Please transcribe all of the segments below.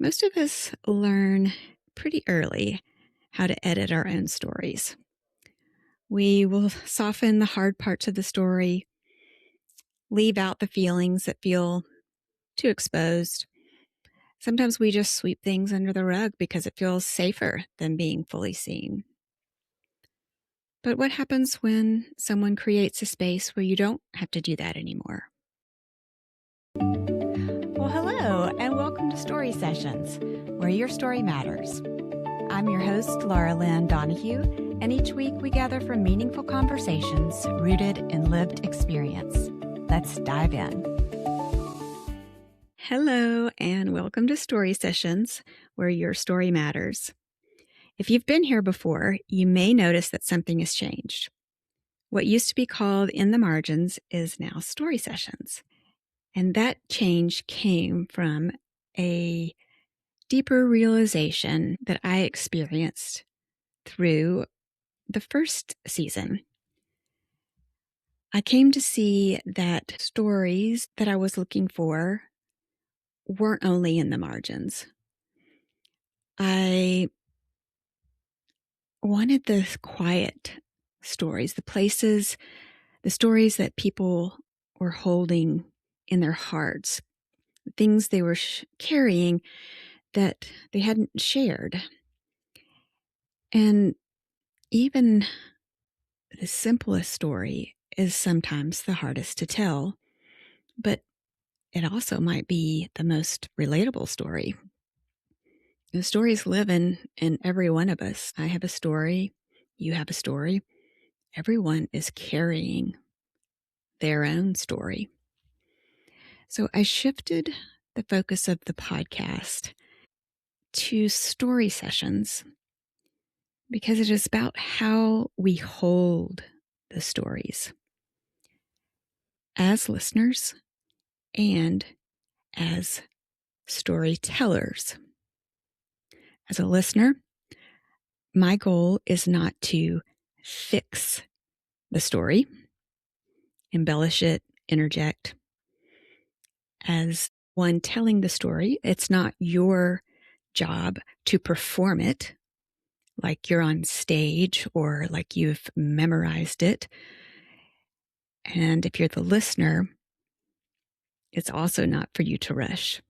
Most of us learn pretty early how to edit our own stories. We will soften the hard parts of the story, leave out the feelings that feel too exposed. Sometimes we just sweep things under the rug because it feels safer than being fully seen. But what happens when someone creates a space where you don't have to do that anymore? Well, hello, and welcome to Story Sessions, where your story matters. I'm your host, Laura Lynn Donahue, and each week we gather for meaningful conversations rooted in lived experience. Let's dive in. Hello, and welcome to Story Sessions, where your story matters. If you've been here before, you may notice that something has changed. What used to be called In the Margins is now Story Sessions. And that change came from a deeper realization that I experienced through the first season. I came to see that stories that I was looking for weren't only in the margins. I wanted the quiet stories, the stories that people were holding in their hearts, things they were carrying that they hadn't shared. And even the simplest story is sometimes the hardest to tell, but it also might be the most relatable story. The stories live in every one of us. I have a story. You have a story. Everyone is carrying their own story. So I shifted the focus of the podcast to story sessions because it is about how we hold the stories as listeners and as storytellers. As a listener, my goal is not to fix the story, embellish it, interject. As one telling the story, it's not your job to perform it like you're on stage or like you've memorized it. And if you're the listener, it's also not for you to rush.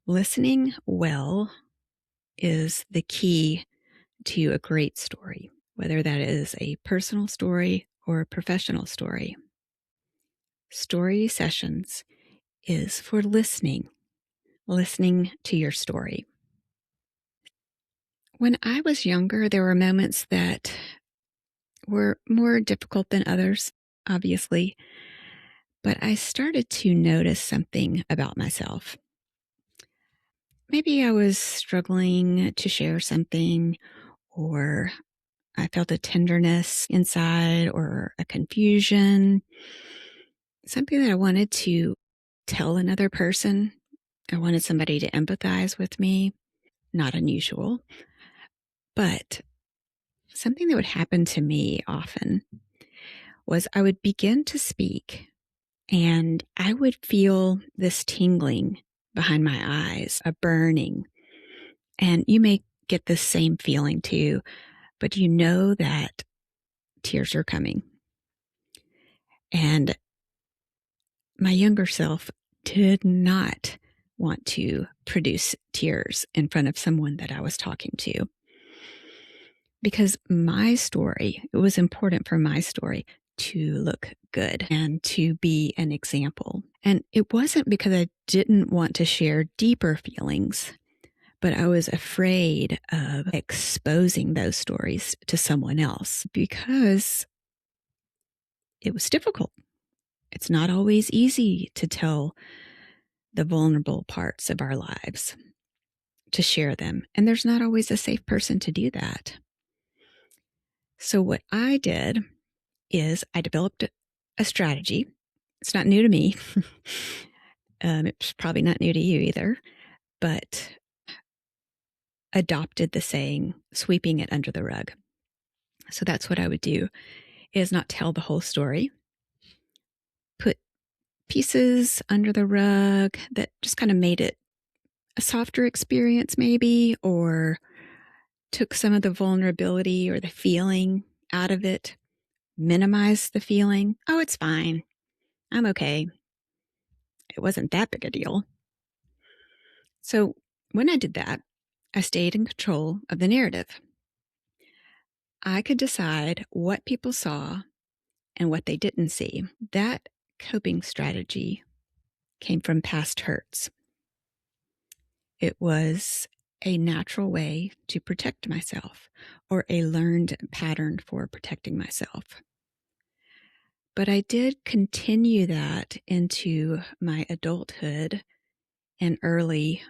Listening well is the key to a great story, whether that is a personal story or a professional story. Story Sessions is for listening to your story. When I was younger, there were moments that were more difficult than others, obviously, but I started to notice something about myself. Maybe I was struggling to share something, or I felt a tenderness inside or a confusion, something that I wanted to tell another person. I wanted somebody to empathize with me. Not unusual, but something that would happen to me often was I would begin to speak and I would feel this tingling behind my eyes, a burning. And you may get the same feeling too, but you know that tears are coming. And my younger self did not want to produce tears in front of someone that I was talking to. Because my story, it was important for my story to look good and to be an example. And it wasn't because I didn't want to share deeper feelings, but I was afraid of exposing those stories to someone else because it was difficult. It's not always easy to tell the vulnerable parts of our lives, to share them. And there's not always a safe person to do that. So what I did is I developed a strategy. It's not new to me. It's probably not new to you either, but adopted the saying, sweeping it under the rug. So that's what I would do, is not tell the whole story, put pieces under the rug that just kind of made it a softer experience, maybe, or took some of the vulnerability or the feeling out of it, minimized the feeling. Oh, it's fine. I'm okay. It wasn't that big a deal. So when I did that, I stayed in control of the narrative. I could decide what people saw and what they didn't see. That coping strategy came from past hurts. It was a natural way to protect myself, or a learned pattern for protecting myself. But I did continue that into my adulthood and early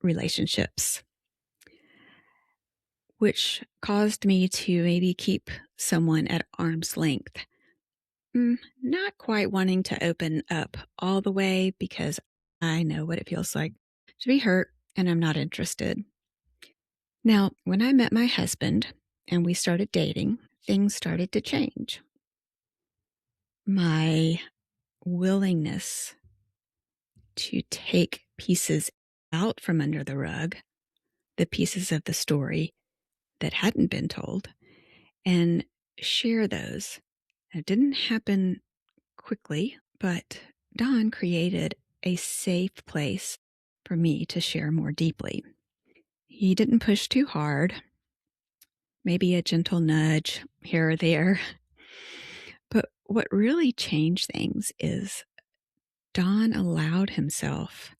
relationships, which caused me to maybe keep someone at arm's length. Not quite wanting to open up all the way because I know what it feels like to be hurt and I'm not interested. Now, when I met my husband and we started dating, things started to change. My willingness to take pieces out from under the rug, the pieces of the story that hadn't been told, and share those. It didn't happen quickly, but Don created a safe place for me to share more deeply. He didn't push too hard, maybe a gentle nudge here or there. But what really changed things is Don allowed himself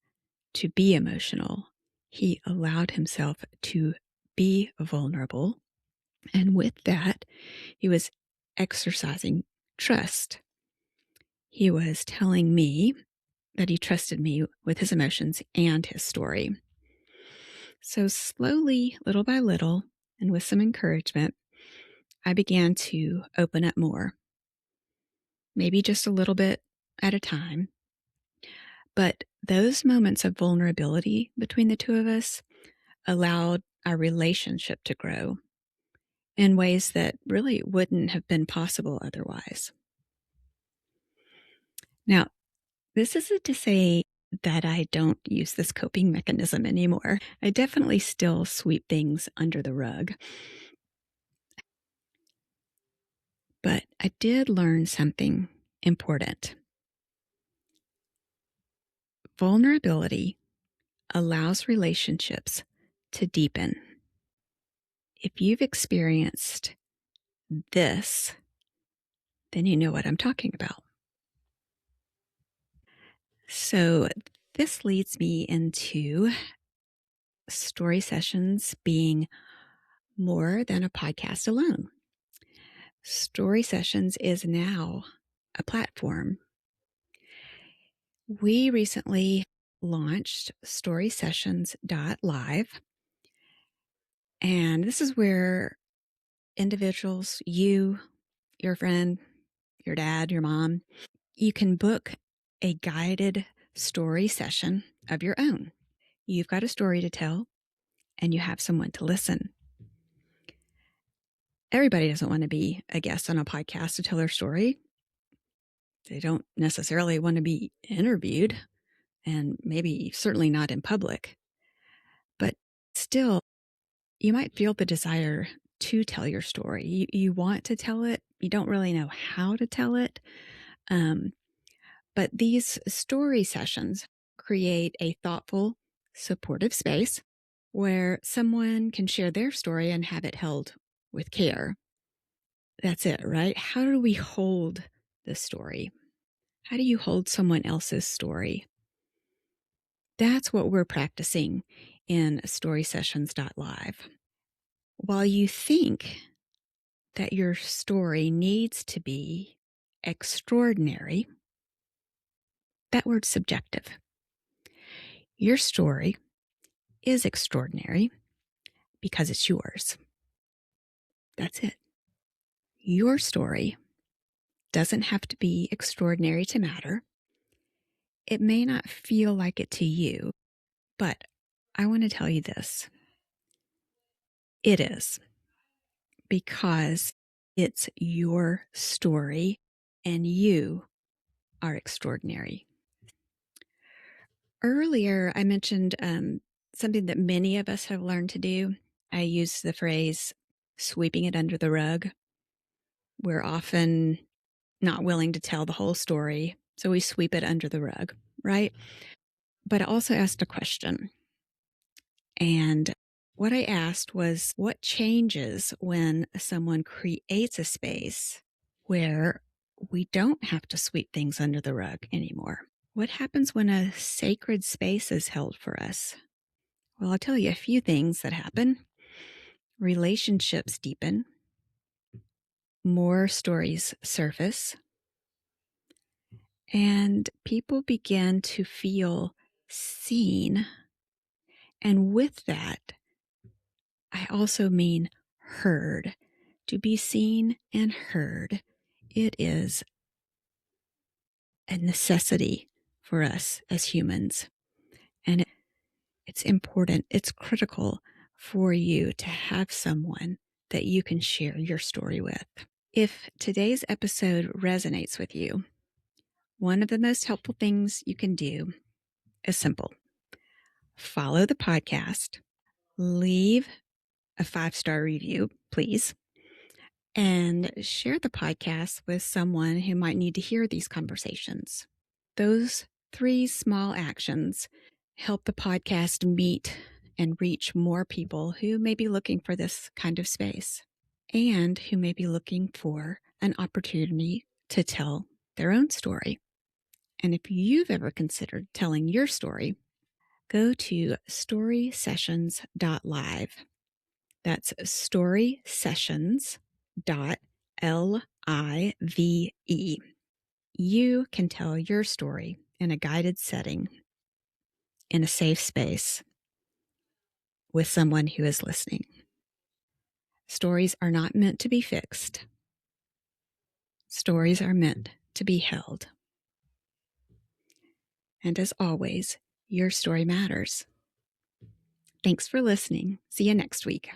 to be emotional. He allowed himself to be vulnerable. And with that, he was exercising trust. He was telling me that he trusted me with his emotions and his story. So slowly, little by little, and with some encouragement, I began to open up more, maybe just a little bit at a time. But those moments of vulnerability between the two of us allowed our relationship to grow in ways that really wouldn't have been possible otherwise. Now, this isn't to say that I don't use this coping mechanism anymore. I definitely still sweep things under the rug. But I did learn something important. Vulnerability allows relationships to deepen. If you've experienced this, then you know what I'm talking about. So this leads me into story sessions being more than a podcast alone. Story Sessions is now a platform. We recently launched StorySessions.live, and this is where individuals, you, your friend, your dad, your mom, you can book a guided story session of your own. You've got a story to tell, and you have someone to listen. Everybody doesn't want to be a guest on a podcast to tell their story. They don't necessarily want to be interviewed, and maybe certainly not in public. But still, you might feel the desire to tell your story. You want to tell it. You don't really know how to tell it. But these story sessions create a thoughtful, supportive space where someone can share their story and have it held with care. That's it, right? How do we hold the story? How do you hold someone else's story? That's what we're practicing in StorySessions.live. While you think that your story needs to be extraordinary, that word's subjective. Your story is extraordinary because it's yours. That's it. Your story doesn't have to be extraordinary to matter. It may not feel like it to you, but I want to tell you this. It is, because it's your story and you are extraordinary. Earlier, I mentioned something that many of us have learned to do. I used the phrase sweeping it under the rug. We're often not willing to tell the whole story, so we sweep it under the rug, right? But I also asked a question. And what I asked was, what changes when someone creates a space where we don't have to sweep things under the rug anymore? What happens when a sacred space is held for us? Well, I'll tell you a few things that happen. Relationships deepen, more stories surface, and people begin to feel seen. And with that, I also mean heard. To be seen and heard, it is a necessity for us as humans. And it's important, it's critical for you to have someone that you can share your story with. If today's episode resonates with you, one of the most helpful things you can do is simple. Follow the podcast, leave a 5-star review, please, and share the podcast with someone who might need to hear these conversations. Those 3 small actions help the podcast meet and reach more people who may be looking for this kind of space and who may be looking for an opportunity to tell their own story. And if you've ever considered telling your story, go to StorySessions.live. That's StorySessions.live. You can tell your story in a guided setting, in a safe space, with someone who is listening. Stories are not meant to be fixed. Stories are meant to be held. And as always, your story matters. Thanks for listening. See you next week.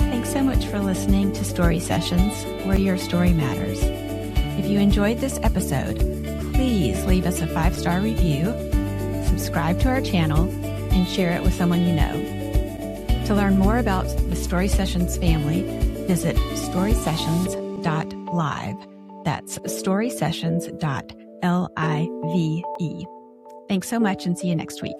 Thanks so much for listening to Story Sessions, where your story matters. If you enjoyed this episode, please leave us a 5-star review, subscribe to our channel, and share it with someone you know. To learn more about the Story Sessions family, visit StorySessions.live. That's StorySessions.live. Thanks so much and see you next week.